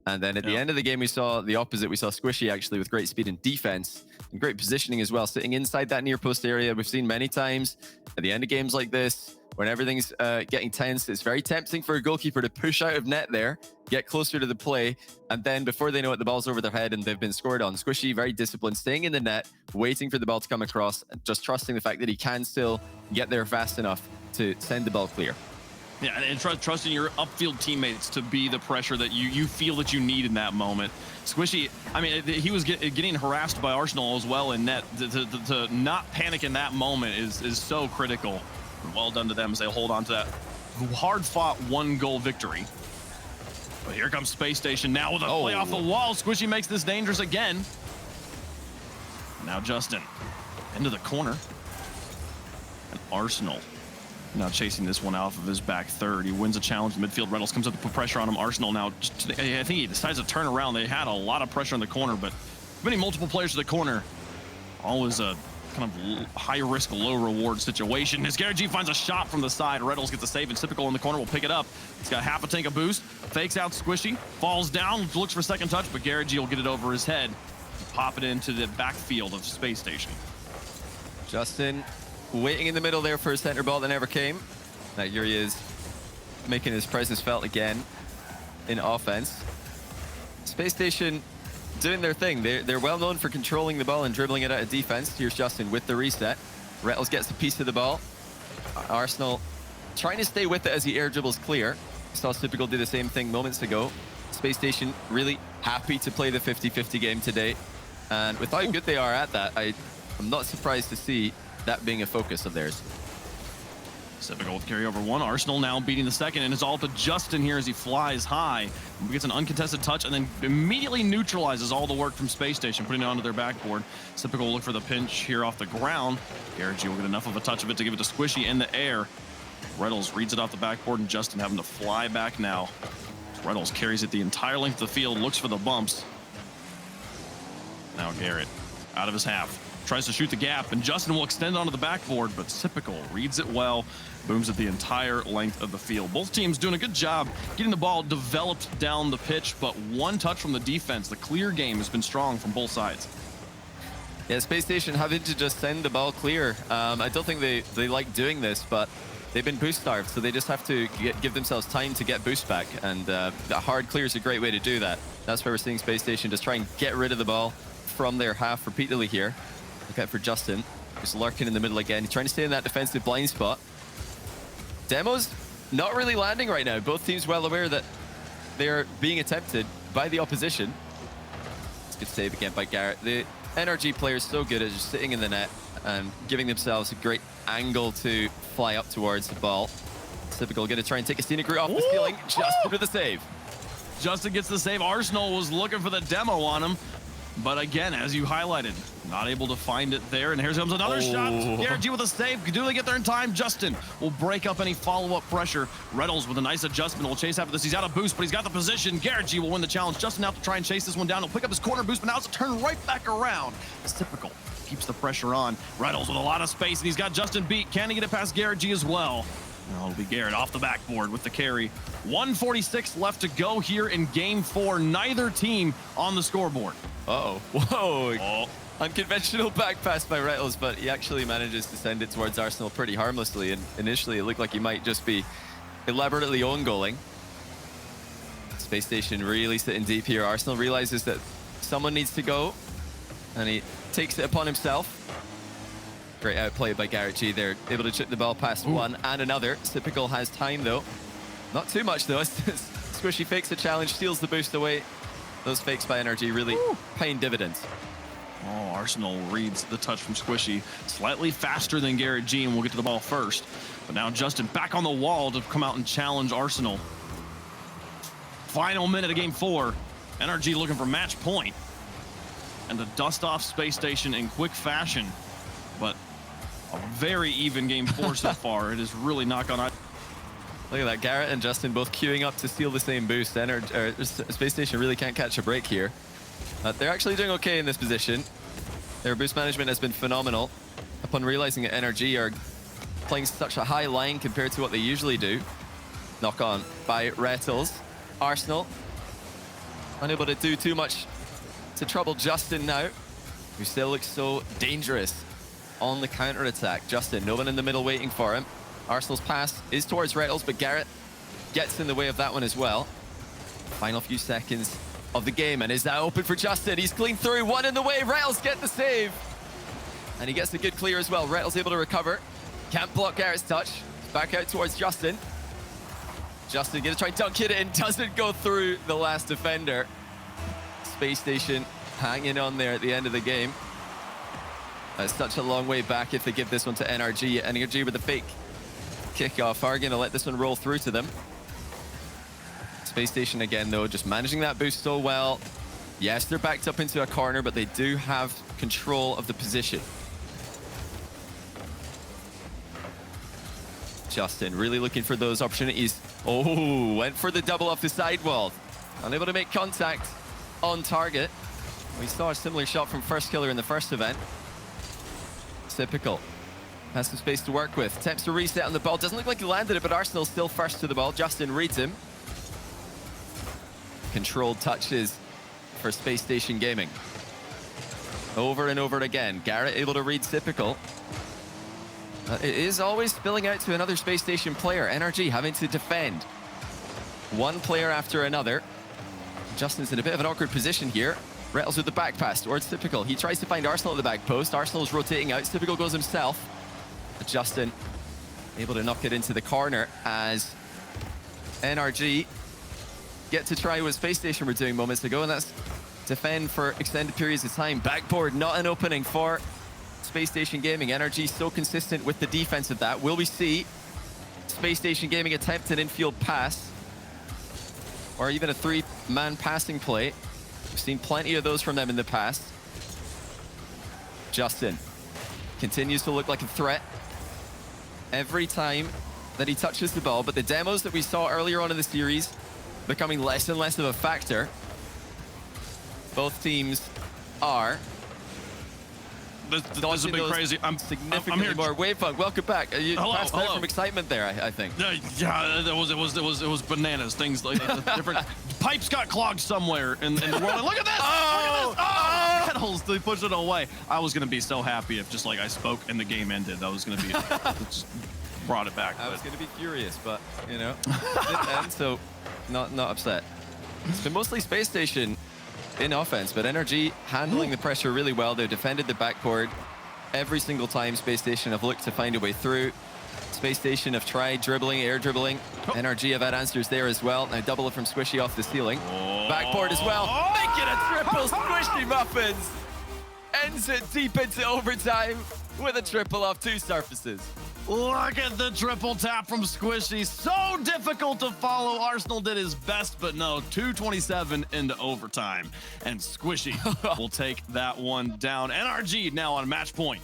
And then at the end of the game, we saw the opposite. We saw Squishy actually with great speed and defense and great positioning as well, sitting inside that near post area. We've seen many times at the end of games like this, when everything's getting tense, it's very tempting for a goalkeeper to push out of net there, get closer to the play, and then before they know it, the ball's over their head and they've been scored on. Squishy, very disciplined, staying in the net, waiting for the ball to come across, just trusting the fact that he can still get there fast enough to send the ball clear. Yeah, and trusting your upfield teammates to be the pressure that you feel that you need in that moment. Squishy, I mean, he was getting harassed by Arsenal as well in net. To not panic in that moment is so critical. Well done to them as they hold on to that hard-fought one-goal victory. But here comes Space Station now with a play off the wall. Squishy makes this dangerous again. Now Justin into the corner. And Arsenal now chasing this one off of his back third. He wins a challenge in midfield. Reynolds comes up to put pressure on him. Arsenal now, I think he decides to turn around. They had a lot of pressure in the corner, but many multiple players to the corner. Always a kind of high risk, low reward situation. As Garrett G finds a shot from the side, Reynolds gets a save, and Typical in the corner will pick it up. He's got half a tank of boost, fakes out Squishy, falls down, looks for second touch, but Garrett G will get it over his head, pop it into the backfield of Space Station. Justin waiting in the middle there for a center ball that never came. Now here he is, making his presence felt again in offense. Space Station doing their thing. They're well known for controlling the ball and dribbling it out of defense. Here's Justin with the reset. Rettles gets a piece of the ball. Arsenal trying to stay with it as he air dribbles clear. Saw Typical do the same thing moments ago. Space Station really happy to play the 50-50 game today. And with how good they are at that, I'm not surprised to see that being a focus of theirs. Typical with carry over one. Arsenal now beating the second, and it's all to Justin here as he flies high. He gets an uncontested touch and then immediately neutralizes all the work from Space Station, putting it onto their backboard. Typical will look for the pinch here off the ground. Garrett G will get enough of a touch of it to give it to Squishy in the air. Reynolds reads it off the backboard, and Justin having to fly back now. Reynolds carries it the entire length of the field, looks for the bumps. Now Garrett out of his half. Tries to shoot the gap, and Justin will extend onto the backboard, but Typical reads it well, booms it the entire length of the field. Both teams doing a good job getting the ball developed down the pitch, but one touch from the defense. The clear game has been strong from both sides. Yeah, Space Station having to just send the ball clear. I don't think they like doing this, but they've been boost starved, so they just have to give themselves time to get boost back, and the hard clear is a great way to do that. That's where we're seeing Space Station just try and get rid of the ball from their half repeatedly here. Look out for Justin, just lurking in the middle again. He's trying to stay in that defensive blind spot. Demo's not really landing right now. Both teams well aware that they're being attempted by the opposition. It's a good save again by Garrett. The NRG player is so good at just sitting in the net and giving themselves a great angle to fly up towards the ball. Typical going to try and take a scenic route off the ceiling. Justin with the save. Justin gets the save. Arsenal was looking for the demo on him. But again, as you highlighted, not able to find it there. And here comes another shot. Garrett G with a save. Do they get there in time? Justin will break up any follow-up pressure. Reynolds with a nice adjustment will chase after this. He's out of boost, but he's got the position. Garrett G will win the challenge. Justin out to try and chase this one down. He'll pick up his corner boost, but now it's a turn right back around. It's Typical. Keeps the pressure on. Reynolds with a lot of space, and he's got Justin beat. Can he get it past Garrett G as well? No, it'll be Garrett off the backboard with the carry. 1:46 left to go here in Game 4. Neither team on the scoreboard. Uh-oh. Whoa. Unconventional back pass by Reynolds, but he actually manages to send it towards Arsenal pretty harmlessly. And initially, it looked like he might just be elaborately own-goaling. Space Station really sitting deep here. Arsenal realizes that someone needs to go, and he takes it upon himself. Great outplay by Garrett G. They're able to chip the ball past one and another. Typical has time, though. Not too much, though. Squishy fakes the challenge, steals the boost away. Those fakes by NRG really paying dividends. Oh, Arsenal reads the touch from Squishy. Slightly faster than Garrett G, and we'll get to the ball first. But now Justin back on the wall to come out and challenge Arsenal. Final minute of Game 4. NRG looking for match point. And to dust off Space Station in quick fashion. But a very even Game 4 so far. It is really not gone out. Look at that, Garrett and Justin both queuing up to steal the same boost. Space Station really can't catch a break here. They're actually doing okay in this position. Their boost management has been phenomenal. Upon realizing that NRG are playing such a high line compared to what they usually do. Knock on by Rettles. Arsenal unable to do too much to trouble Justin now, who still looks so dangerous on the counter-attack. Justin, no one in the middle waiting for him. Arsenal's pass is towards Rettles, but Garrett gets in the way of that one as well. Final few seconds of the game, and is that open for Justin? He's clean through, one in the way. Rettles get the save, and he gets a good clear as well. Rettles able to recover. Can't block Garrett's touch. Back out towards Justin. Justin gonna try and dunk it in, doesn't go through the last defender. Space Station hanging on there at the end of the game. That's such a long way back if they give this one to NRG. NRG with a fake kickoff are gonna let this one roll through to them. Space Station again though, just managing that boost so well. Yes, they're backed up into a corner, but they do have control of the position. Justin really looking for those opportunities. Oh, went for the double off the sidewall. Unable to make contact on target. We saw a similar shot from First Killer in the first event. Typical. Has some space to work with. Attempts to reset on the ball. Doesn't look like he landed it, but Arsenal still first to the ball. Justin reads him. Controlled touches for Space Station Gaming. Over and over again. Garrett able to read Typical. It is always spilling out to another Space Station player. NRG having to defend one player after another. Justin's in a bit of an awkward position here. Rettles with the back pass towards Typical. He tries to find Arsenal at the back post. Arsenal's rotating out. Typical goes himself. But Justin able to knock it into the corner as NRG get to try what Space Station were doing moments ago, and that's defend for extended periods of time. Backboard, not an opening for Space Station Gaming. NRG so consistent with the defense of that. Will we see Space Station Gaming attempt an infield pass or even a three-man passing play? We've seen plenty of those from them in the past. Justin continues to look like a threat every time that he touches the ball, but the demos that we saw earlier on in the series becoming less and less of a factor. Both teams are This is a bit crazy. I'm significantly here. more. Wavefunk, welcome back. You passed out from excitement there, I think. Yeah, it was bananas. Things like different pipes got clogged somewhere in the world. Look at this! Oh! Look at this! Rettles, they pushed it away. I was gonna be so happy if just like I spoke and the game ended. That was gonna be just brought it back. I was gonna be furious, but you know, it didn't end, so not upset. It's been mostly Space Station in offense, but NRG handling the pressure really well. They've defended the backboard every single time Space Station have looked to find a way through. Space Station have tried dribbling, air dribbling. NRG have had answers there as well. Now double it from Squishy off the ceiling. Backboard as well. Making a triple. Squishy Muffins ends it deep into overtime with a triple off two surfaces. Look at the triple tap from Squishy. So difficult to follow. Arsenal did his best, but no, 2:27 into overtime. And Squishy will take that one down. NRG now on match point.